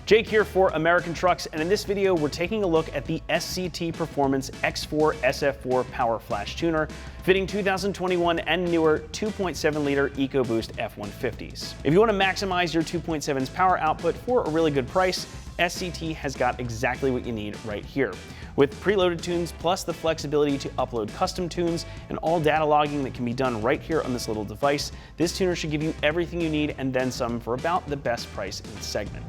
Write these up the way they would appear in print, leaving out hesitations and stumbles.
Jake here for American Trucks, and in this video we're taking a look at the SCT Performance X4 SF4 Power Flash Tuner, fitting 2021 and newer 2.7 liter EcoBoost F-150s. If you want to maximize your 2.7's power output for a really good price, SCT has got exactly what you need right here. With preloaded tunes plus the flexibility to upload custom tunes and all data logging that can be done right here on this little device, this tuner should give you everything you need and then some for about the best price in the segment.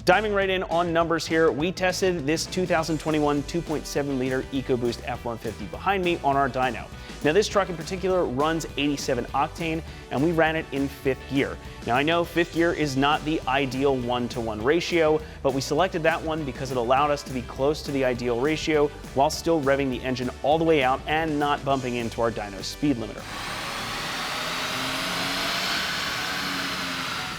Diving right in on numbers here, we tested this 2021 2.7 liter EcoBoost F-150 behind me on our dyno. Now this truck in particular runs 87 octane and we ran it in 5th gear. Now I know 5th gear is not the ideal 1-to-1 ratio, but we selected that one because it allowed us to be close to the ideal ratio while still revving the engine all the way out and not bumping into our dyno's speed limiter.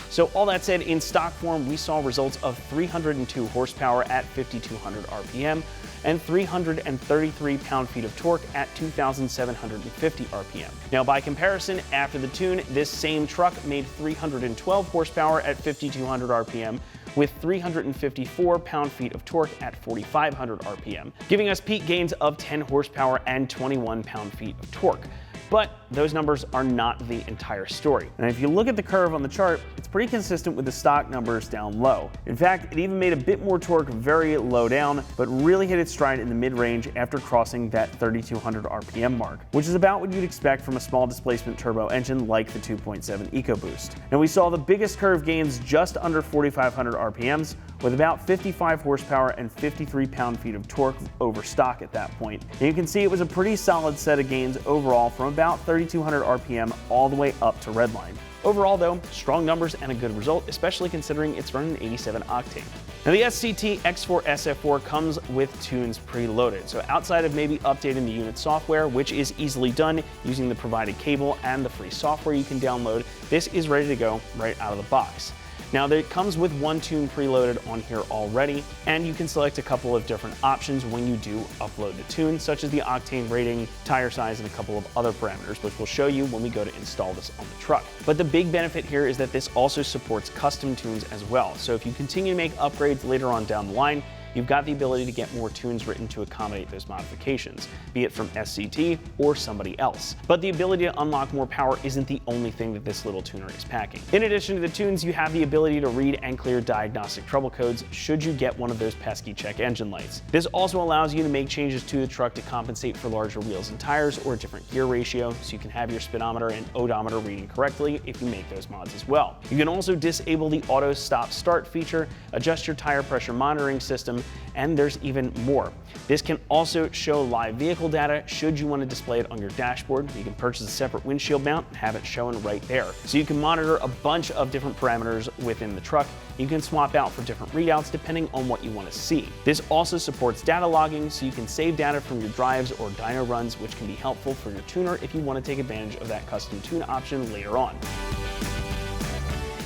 So all that said, in stock form, we saw results of 302 horsepower at 5,200 RPM and 333 pound-feet of torque at 2,750 RPM. Now by comparison, after the tune, this same truck made 312 horsepower at 5,200 RPM with 354 pound-feet of torque at 4,500 RPM, giving us peak gains of 10 horsepower and 21 pound-feet of torque. But those numbers are not the entire story. And if you look at the curve on the chart, it's pretty consistent with the stock numbers down low. In fact, it even made a bit more torque very low down, but really hit its stride in the mid-range after crossing that 3,200 RPM mark, which is about what you'd expect from a small displacement turbo engine like the 2.7 EcoBoost. And we saw the biggest curve gains just under 4,500 RPMs, with about 55 horsepower and 53 pound-feet of torque over stock at that point. And you can see it was a pretty solid set of gains overall from about 3,200 RPM all the way up to redline. Overall though, strong numbers and a good result, especially considering it's running 87 octane. Now the SCT X4 SF4 comes with tunes preloaded, so outside of maybe updating the unit software, which is easily done using the provided cable and the free software you can download, this is ready to go right out of the box. Now it comes with one tune preloaded on here already, and you can select a couple of different options when you do upload the tune, such as the octane rating, tire size, and a couple of other parameters, which we'll show you when we go to install this on the truck. But the big benefit here is that this also supports custom tunes as well. So if you continue to make upgrades later on down the line, you've got the ability to get more tunes written to accommodate those modifications, be it from SCT or somebody else. But the ability to unlock more power isn't the only thing that this little tuner is packing. In addition to the tunes, you have the ability to read and clear diagnostic trouble codes should you get one of those pesky check engine lights. This also allows you to make changes to the truck to compensate for larger wheels and tires or a different gear ratio, so you can have your speedometer and odometer reading correctly if you make those mods as well. You can also disable the auto stop start feature, adjust your tire pressure monitoring system, and there's even more. This can also show live vehicle data should you want to display it on your dashboard. You can purchase a separate windshield mount and have it shown right there. So you can monitor a bunch of different parameters within the truck. You can swap out for different readouts depending on what you want to see. This also supports data logging, so you can save data from your drives or dyno runs, which can be helpful for your tuner if you want to take advantage of that custom tune option later on.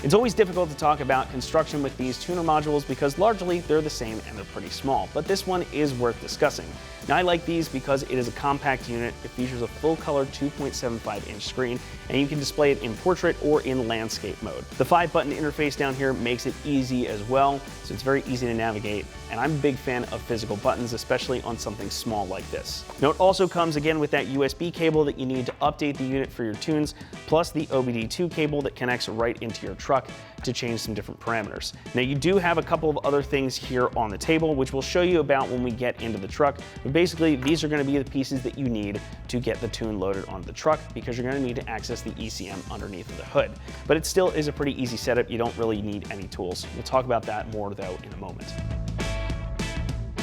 It's always difficult to talk about construction with these tuner modules because largely they're the same and they're pretty small, but this one is worth discussing. Now I like these because it is a compact unit, it features a full color 2.75-inch screen, and you can display it in portrait or in landscape mode. The 5-button interface down here makes it easy as well, so it's very easy to navigate, and I'm a big fan of physical buttons, especially on something small like this. Now it also comes again with that USB cable that you need to update the unit for your tunes, plus the OBD2 cable that connects right into your truck to change some different parameters. Now you do have a couple of other things here on the table, which we'll show you about when we get into the truck, but basically these are going to be the pieces that you need to get the tune loaded onto the truck, because you're going to need to access the ECM underneath of the hood. But it still is a pretty easy setup, you don't really need any tools. We'll talk about that more though in a moment.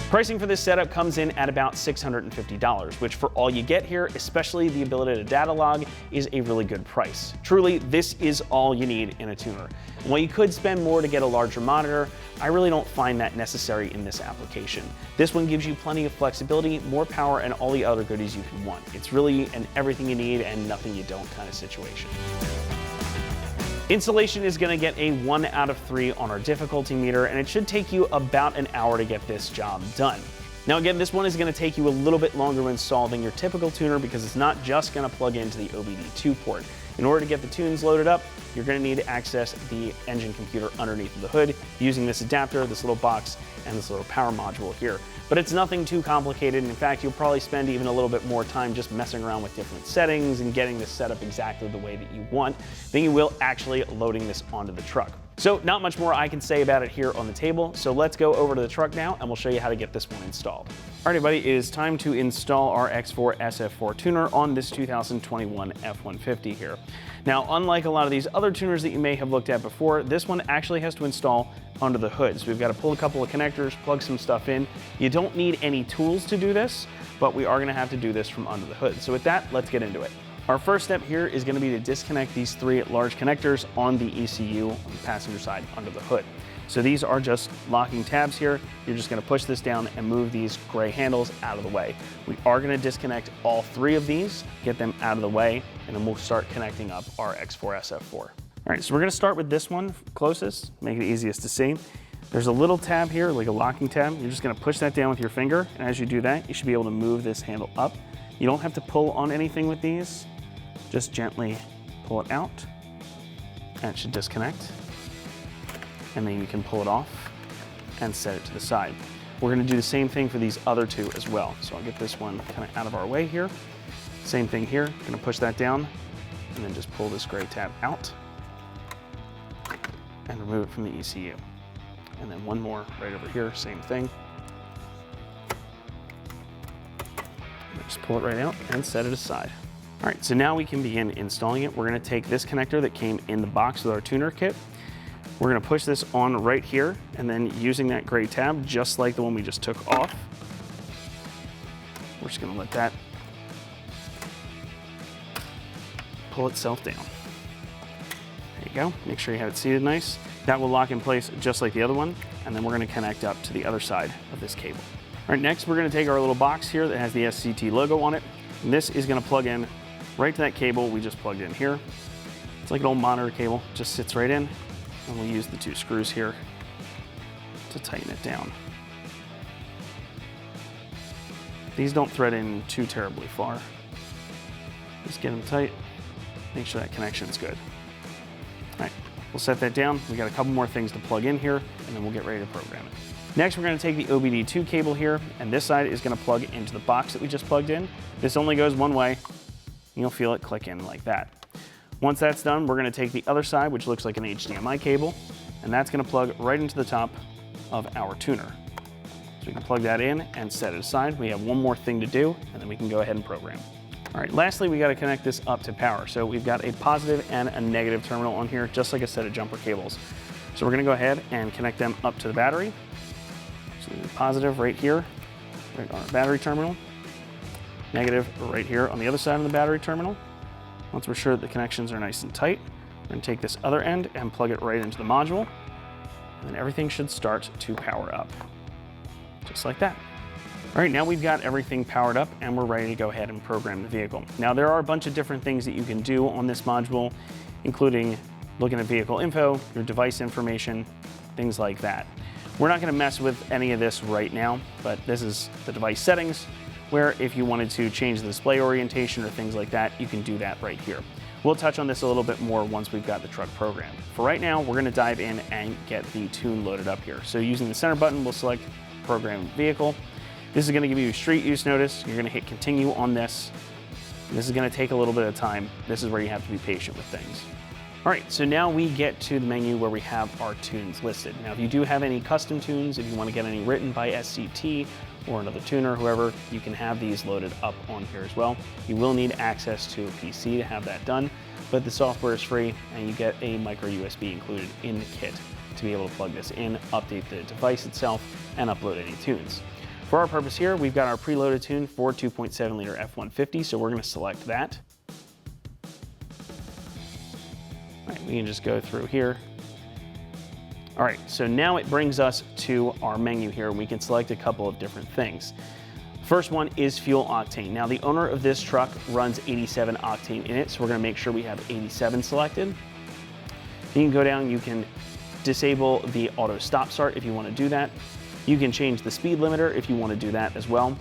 Pricing for this setup comes in at about $650, which for all you get here, especially the ability to data log, is a really good price. Truly, this is all you need in a tuner. And while you could spend more to get a larger monitor, I really don't find that necessary in this application. This one gives you plenty of flexibility, more power, and all the other goodies you can want. It's really an everything you need and nothing you don't kind of situation. Installation is going to get a 1 out of 3 on our difficulty meter, and it should take you about an hour to get this job done. Now again, this one is going to take you a little bit longer when solving your typical tuner because it's not just going to plug into the OBD2 port. In order to get the tunes loaded up, you're going to need to access the engine computer underneath the hood using this adapter, this little box, and this little power module here. But it's nothing too complicated. In fact, you'll probably spend even a little bit more time just messing around with different settings and getting this set up exactly the way that you want than you will actually loading this onto the truck. So not much more I can say about it here on the table, so let's go over to the truck now and we'll show you how to get this one installed. All right, everybody, it is time to install our X4 SF4 tuner on this 2021 F-150 here. Now, unlike a lot of these other tuners that you may have looked at before, this one actually has to install under the hood. So we've got to pull a couple of connectors, plug some stuff in. You don't need any tools to do this, but we are going to have to do this from under the hood. So with that, let's get into it. Our first step here is going to be to disconnect these 3 large connectors on the ECU on the passenger side under the hood. So these are just locking tabs here. You're just going to push this down and move these gray handles out of the way. We are going to disconnect all 3 of these, get them out of the way, and then we'll start connecting up our X4 SF4. All right, so we're going to start with this one closest, make it easiest to see. There's a little tab here, like a locking tab. You're just going to push that down with your finger, and as you do that, you should be able to move this handle up. You don't have to pull on anything with these. Just gently pull it out, and it should disconnect. And then you can pull it off and set it to the side. We're going to do the same thing for these other 2 as well. So I'll get this one kind of out of our way here. Same thing here, going to push that down and then just pull this gray tab out and remove it from the ECU. And then one more right over here, same thing. And just pull it right out and set it aside. All right, so now we can begin installing it. We're going to take this connector that came in the box with our tuner kit. We're going to push this on right here, and then using that gray tab, just like the one we just took off, we're just going to let that pull itself down. There you go. Make sure you have it seated nice. That will lock in place just like the other one, and then we're going to connect up to the other side of this cable. All right, next we're going to take our little box here that has the SCT logo on it, and this is going to plug in right to that cable we just plugged in here. It's like an old monitor cable, just sits right in. And we'll use the 2 screws here to tighten it down. These don't thread in too terribly far. Just get them tight, make sure that connection's good. All right, we'll set that down. We got a couple more things to plug in here, and then we'll get ready to program it. Next, we're going to take the OBD2 cable here, and this side is going to plug into the box that we just plugged in. This only goes one way. You'll feel it click in like that. Once that's done, we're going to take the other side, which looks like an HDMI cable, and that's going to plug right into the top of our tuner. So we can plug that in and set it aside. We have one more thing to do, and then we can go ahead and program. All right, lastly, we got to connect this up to power. So we've got a positive and a negative terminal on here, just like a set of jumper cables. So we're going to go ahead and connect them up to the battery. So the positive right here, right on our battery terminal. Negative right here on the other side of the battery terminal. Once we're sure that the connections are nice and tight, we're going to take this other end and plug it right into the module, and then everything should start to power up, just like that. All right, now we've got everything powered up and we're ready to go ahead and program the vehicle. Now there are a bunch of different things that you can do on this module, including looking at vehicle info, your device information, things like that. We're not going to mess with any of this right now, but this is the device settings, where if you wanted to change the display orientation or things like that, you can do that right here. We'll touch on this a little bit more once we've got the truck programmed. For right now, we're going to dive in and get the tune loaded up here. So using the center button, we'll select Program Vehicle. This is going to give you a street use notice. You're going to hit Continue on this. This is going to take a little bit of time. This is where you have to be patient with things. All right, so now we get to the menu where we have our tunes listed. Now, if you do have any custom tunes, if you want to get any written by SCT or another tuner, whoever, you can have these loaded up on here as well. You will need access to a PC to have that done, but the software is free and you get a micro USB included in the kit to be able to plug this in, update the device itself, and upload any tunes. For our purpose here, we've got our preloaded tune for 2.7 liter F-150, so we're going to select that. All right, we can just go through here. All right, so now it brings us to our menu here, and we can select a couple of different things. First one is fuel octane. Now, the owner of this truck runs 87 octane in it, so we're going to make sure we have 87 selected. You can go down, you can disable the auto stop start if you want to do that. You can change the speed limiter if you want to do that as well. You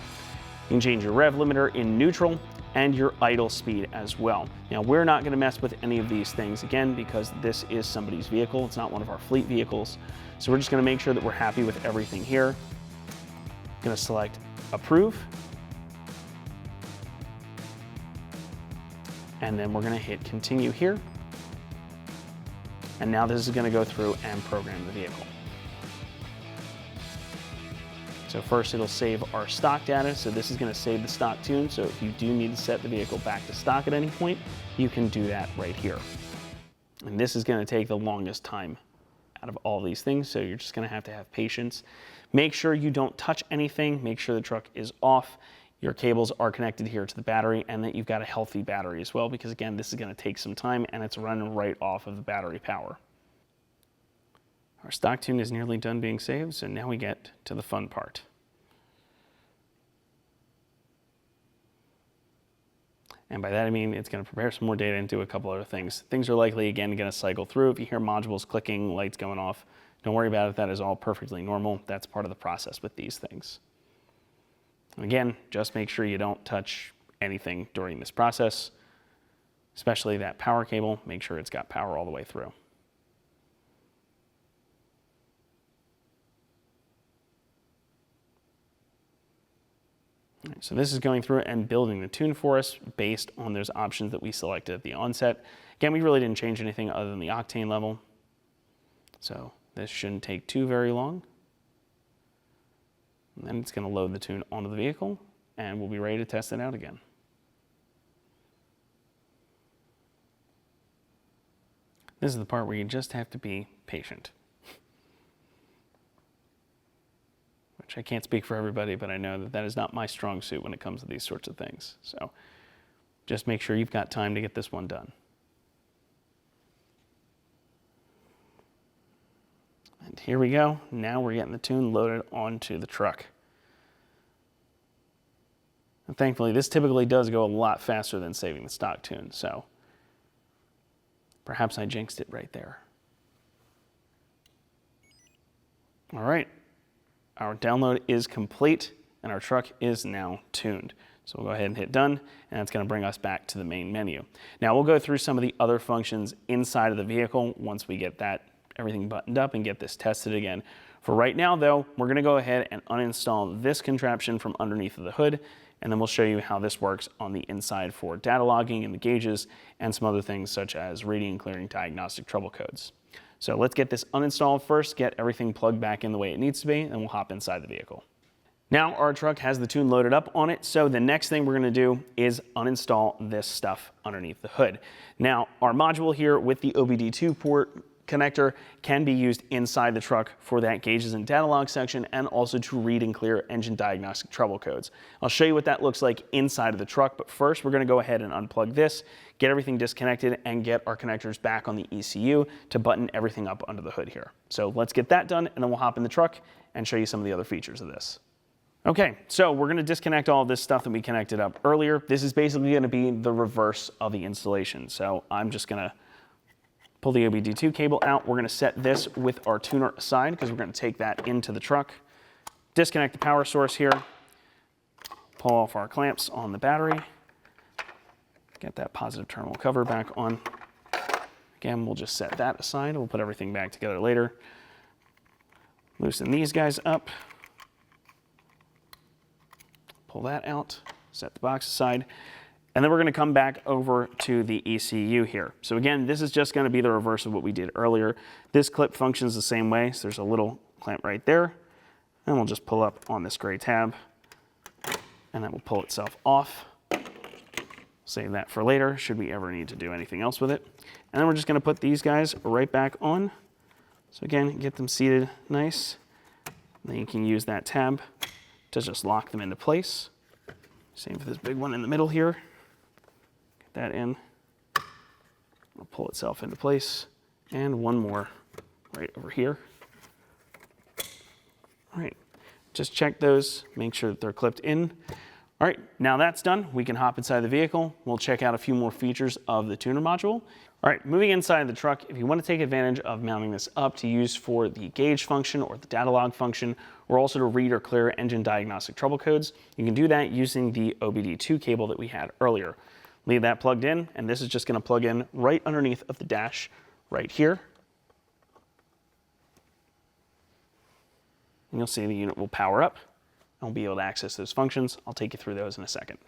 can change your rev limiter in neutral, and your idle speed as well. Now, we're not going to mess with any of these things again because this is somebody's vehicle. It's not one of our fleet vehicles. So we're just going to make sure that we're happy with everything here. Going to select approve. And then we're going to hit continue here. And now this is going to go through and program the vehicle. So first it'll save our stock data. So this is going to save the stock tune. So if you do need to set the vehicle back to stock at any point, you can do that right here. And this is going to take the longest time out of all these things. So you're just going to have patience. Make sure you don't touch anything. Make sure the truck is off. Your cables are connected here to the battery and that you've got a healthy battery as well, because again, this is going to take some time and it's running right off of the battery power. Our stock tune is nearly done being saved, so now we get to the fun part. And by that I mean it's going to prepare some more data and do a couple other things. Things are likely, again, going to cycle through. If you hear modules clicking, lights going off, don't worry about it. That is all perfectly normal. That's part of the process with these things. And again, just make sure you don't touch anything during this process, especially that power cable. Make sure it's got power all the way through. So this is going through and building the tune for us based on those options that we selected at the onset. Again, we really didn't change anything other than the octane level. So this shouldn't take too very long. And then it's going to load the tune onto the vehicle and we'll be ready to test it out again. This is the part where you just have to be patient. Which I can't speak for everybody, but I know that that is not my strong suit when it comes to these sorts of things. So just make sure you've got time to get this one done. And here we go. Now we're getting the tune loaded onto the truck. And thankfully, this typically does go a lot faster than saving the stock tune, so perhaps I jinxed it right there. All right. Our download is complete and our truck is now tuned. So we'll go ahead and hit done, and that's going to bring us back to the main menu. Now we'll go through some of the other functions inside of the vehicle once we get everything buttoned up and get this tested again. For right now though, we're going to go ahead and uninstall this contraption from underneath of the hood, and then we'll show you how this works on the inside for data logging and the gauges and some other things such as reading and clearing diagnostic trouble codes. So let's get this uninstalled first, get everything plugged back in the way it needs to be, and we'll hop inside the vehicle. Now our truck has the tune loaded up on it, so the next thing we're going to do is uninstall this stuff underneath the hood. Now our module here with the OBD2 port connector can be used inside the truck for that gauges and data log section, and also to read and clear engine diagnostic trouble codes. I'll show you what that looks like inside of the truck, but first we're going to go ahead and unplug this, get everything disconnected, and get our connectors back on the ECU to button everything up under the hood here. So let's get that done, and then we'll hop in the truck and show you some of the other features of this. Okay, so we're going to disconnect all of this stuff that we connected up earlier. This is basically going to be the reverse of the installation. So I'm just going to pull the OBD2 cable out. We're going to set this with our tuner aside because we're going to take that into the truck. Disconnect the power source here. Pull off our clamps on the battery. Get that positive terminal cover back on. Again, we'll just set that aside. We'll put everything back together later. Loosen these guys up. Pull that out. Set the box aside. And then we're going to come back over to the ECU here. So again, this is just going to be the reverse of what we did earlier. This clip functions the same way. So there's a little clamp right there. And we'll just pull up on this gray tab. And that will pull itself off. Save that for later, should we ever need to do anything else with it. And then we're just going to put these guys right back on. So again, get them seated nice. Then you can use that tab to just lock them into place. Same for this big one in the middle here. That in, it'll pull itself into place, and one more right over here. All right, just check those, make sure that they're clipped in. All right, now that's done, we can hop inside the vehicle. We'll check out a few more features of the tuner module. All right, moving inside the truck, if you want to take advantage of mounting this up to use for the gauge function or the data log function, or also to read or clear engine diagnostic trouble codes, you can do that using the OBD2 cable that we had earlier. Leave that plugged in, and this is just going to plug in right underneath of the dash right here. And you'll see the unit will power up, and we'll be able to access those functions. I'll take you through those in a second.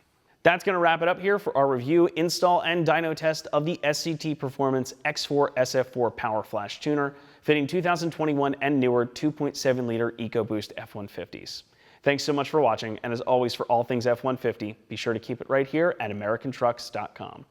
That's going to wrap it up here for our review, install, and dyno test of the SCT Performance X4 SF4 Power Flash Tuner, fitting 2021 and newer 2.7-liter EcoBoost F-150s. Thanks so much for watching, and as always, for all things F-150, be sure to keep it right here at AmericanTrucks.com.